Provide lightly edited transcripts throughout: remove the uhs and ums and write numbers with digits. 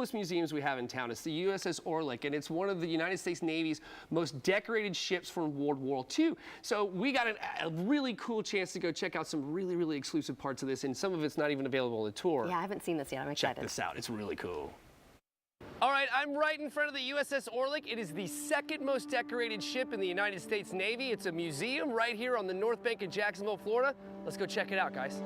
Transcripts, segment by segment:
museums we have in town. It's the USS Orleck, and it's one of the United States Navy's most decorated ships from World War II. So we got a really cool chance to go check out some really exclusive parts of this, and some of it's not even available on the tour. Yeah, I haven't seen this yet. I'm excited. Check this out. It's really cool. All right, I'm right in front of the USS Orleck. It is the second most decorated ship in the United States Navy. It's a museum right here on the north bank of Jacksonville, Florida. Let's go check it out, guys.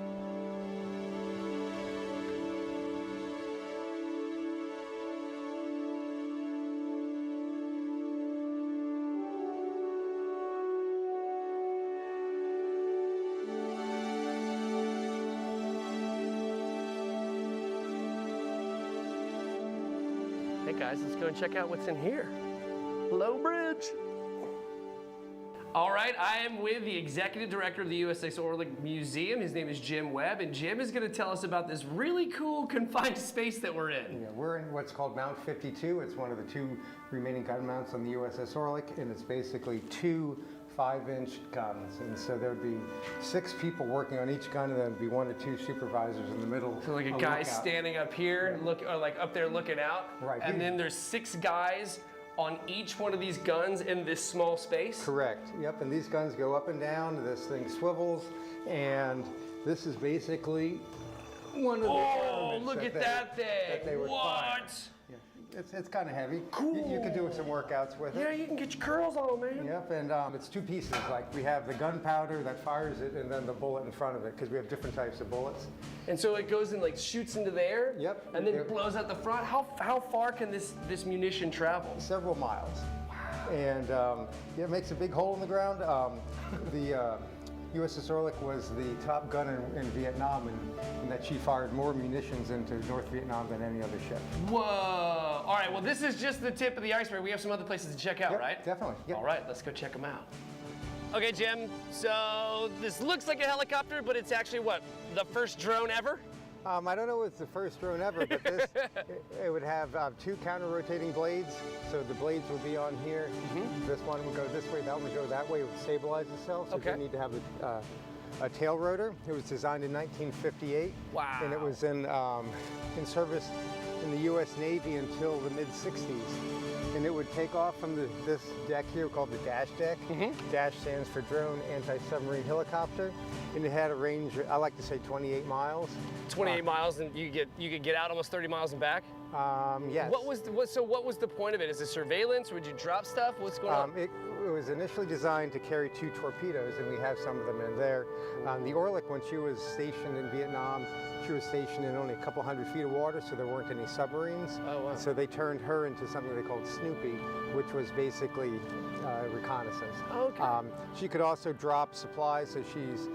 Hey guys, let's go and check out what's in here. Hello, bridge. All right, I am with the executive director of the USS Orleck Museum. His name is Jim Webb, and Jim is going to tell us about this really cool confined space that we're in. Yeah, we're in what's called Mount 52. It's one of the two remaining gun mounts on the USS Orleck, and it's basically two 5-inch guns. And so there would be 6 people working on each gun, and then there'd be 1 or 2 supervisors in the middle. So like a guy standing up here, or like up there looking out, right? And then there's 6 guys on each one of these guns in this small space? Correct. Yep, and these guns go up and down, this thing swivels, and this is basically one of the elements look at that thing! That they would fire. Yeah. It's kind of heavy. Cool. You can do some workouts with it. Yeah, you can get your curls on, man. Yep, and it's 2 pieces. Like we have the gunpowder that fires it, and then the bullet in front of it, because we have different types of bullets. And so it goes and like shoots into there. Yep. And then it blows out the front. How far can this munition travel? Several miles. And yeah, it makes a big hole in the ground. The USS Orleck was the top gunner in Vietnam, and that she fired more munitions into North Vietnam than any other ship. Whoa! All right, well, this is just the tip of the iceberg. We have some other places to check out, Yep, right? Definitely. Yep. All right, let's go check them out. Okay, Jim, so this looks like a helicopter, but it's actually what? The first drone ever? I don't know if it's the first drone ever, but this, it would have 2 counter-rotating blades. So the blades would be on here. Mm-hmm. This one would go this way, that one would go that way. It would stabilize itself. So you need to have a tail rotor. It was designed in 1958. Wow. And it was in service in the U.S. Navy until the mid-60s. And it would take off from this deck here called the dash deck. Mm-hmm. Dash stands for Drone Anti-Submarine Helicopter. And it had a range, I like to say 28 miles. 28 miles, and you could get out almost 30 miles and back? Yes. What was the point of it? Is it surveillance? Would you drop stuff? What's going on? It was initially designed to carry 2 torpedoes, and we have some of them in there. The Orleck, when she was stationed in Vietnam, she was stationed in only a couple 100 feet of water, so there weren't any submarines. Oh, wow. So they turned her into something they called Snoopy, which was basically reconnaissance. Okay. She could also drop supplies, so she's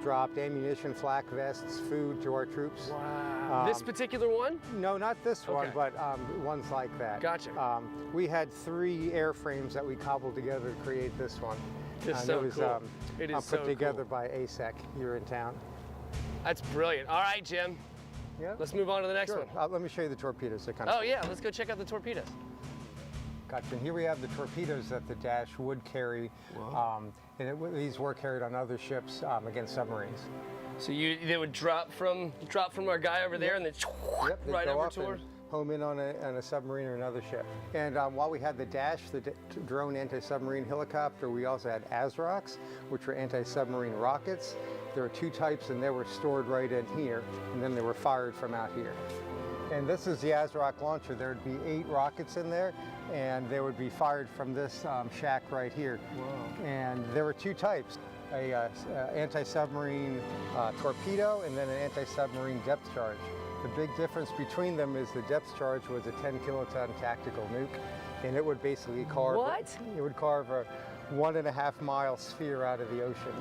dropped ammunition, flak vests, food to our troops. Wow. This particular one? No, not this one, but ones like that. Gotcha. We had 3 airframes that we cobbled together to create this one. It's so cool. It is put together by ASEC here in town. That's brilliant. All right, Jim. Yeah. Let's move on to the next one. Let me show you the torpedoes. Oh yeah, let's go check out the torpedoes. Gotcha. And here we have the torpedoes that the Dash would carry. Wow. And these were carried on other ships against submarines. So they would drop from our guy over there, and then right over to her. Home in on a submarine or another ship. And while we had the Dash, the drone anti-submarine helicopter, we also had ASROCs, which were anti-submarine rockets. There were 2 types, and they were stored right in here, and then they were fired from out here. And this is the ASROC launcher. There would be 8 rockets in there, and they would be fired from this shack right here. Wow. And there were 2 types, a anti-submarine torpedo and then an anti-submarine depth charge. The big difference between them is the depth charge was a 10-kiloton tactical nuke, and it would basically carve. What? It would carve a 1.5-mile sphere out of the ocean.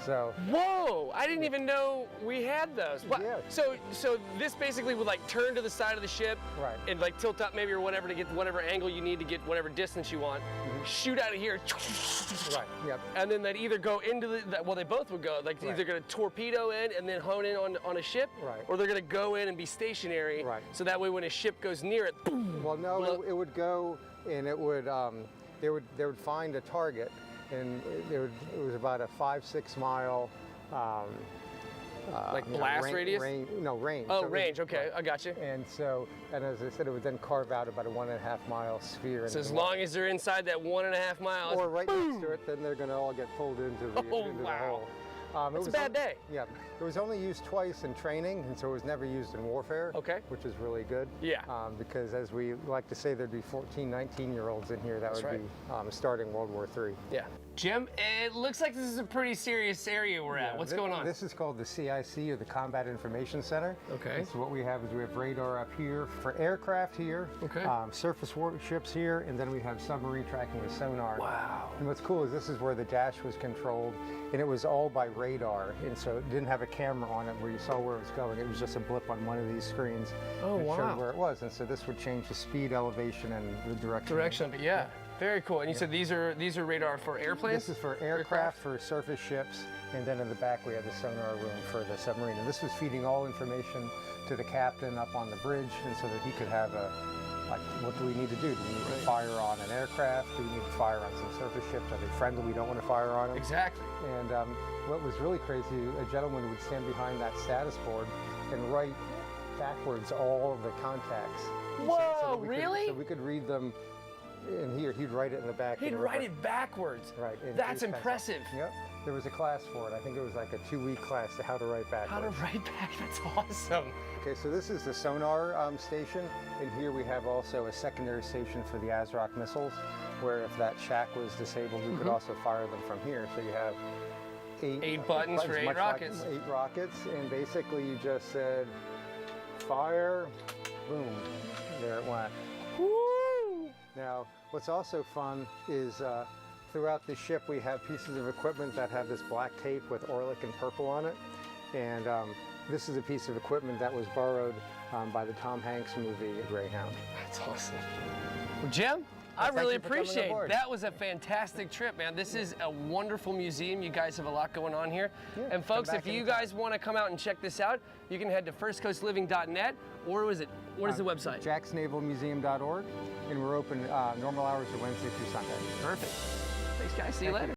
So. Whoa! I didn't even know we had those. Yeah. So this basically would like turn to the side of the ship, right, and like tilt up maybe or whatever to get whatever angle you need to get whatever distance you want. Mm-hmm. Shoot out of here. Right. Yep. And then they'd either go into well, they both would go. Like either going to torpedo in and then hone in on a ship, right, or they're going to go in and be stationary. Right. So that way when a ship goes near it, boom. Well, no, it would go and it would they would find a target, and it was about a 5-6 mile Like blast radius? Range. Oh, So range, okay, I got you. And so, and as I said, it would then carve out about a 1.5 mile sphere. So as long as they're inside that 1.5 miles. or right next to it, then they're going to all get pulled into the, Oh, into wow. the hole. It's a bad day. Yeah, it was only used twice in training, and so it was never used in warfare. Okay. Which is really good. Yeah. Because as we like to say, there'd be 14, 19-year-olds in here that That's would be starting World War III. Yeah. Jim, it looks like this is a pretty serious area we're at. What's going on? This is called the CIC, or the Combat Information Center. Okay. And so what we have is we have radar up here for aircraft here, Okay. Surface warships here, and then we have submarine tracking with sonar. Wow. And what's cool is this is where the dash was controlled, and it was all by radar, and so it didn't have a camera on it where you saw where it was going. It was just a blip on one of these screens. Oh, and it wow. showed where it was, and so this would change the speed, elevation, and the direction. Direction, but yeah. Very cool. And you said these are radar for airplanes? This is for aircraft, for surface ships, and then in the back we have the sonar room for the submarine. And this was feeding all information to the captain up on the bridge, and so that he could have a, like, what do we need to do? Do we need to fire on an aircraft? Do we need to fire on some surface ships? Are they friendly? We don't want to fire on them. Exactly. And what was really crazy, a gentleman would stand behind that status board and write backwards all of the contacts. Whoa, really? So we could read them. And here, he'd write it in the back. He'd write it backwards. Right. That's impressive. Yep. There was a class for it. I think it was like a 2-week class to how to write backwards. How to write back, that's awesome. Okay, so this is the sonar station, and here we have also a secondary station for the ASROC missiles, where if that shack was disabled, we could also fire them from here. So you have eight buttons for 8 much rockets. Like 8 rockets, and basically you just said, fire, boom, there it went. Woo! Now, what's also fun is throughout the ship we have pieces of equipment that have this black tape with Orleck and purple on it. And this is a piece of equipment that was borrowed by the Tom Hanks movie Greyhound. That's awesome. Well, Jim, I thank really you for coming appreciate it. aboard. That was a fantastic trip, man. This is a wonderful museum. You guys have a lot going on here. Yeah, and folks, come if back you anytime. guys want to come out and check this out, you can head to firstcoastliving.net, or what is the website? jacksnavalmuseum.org, and we're open normal hours are Wednesday through Sunday. Perfect. Thanks, guys. See you later.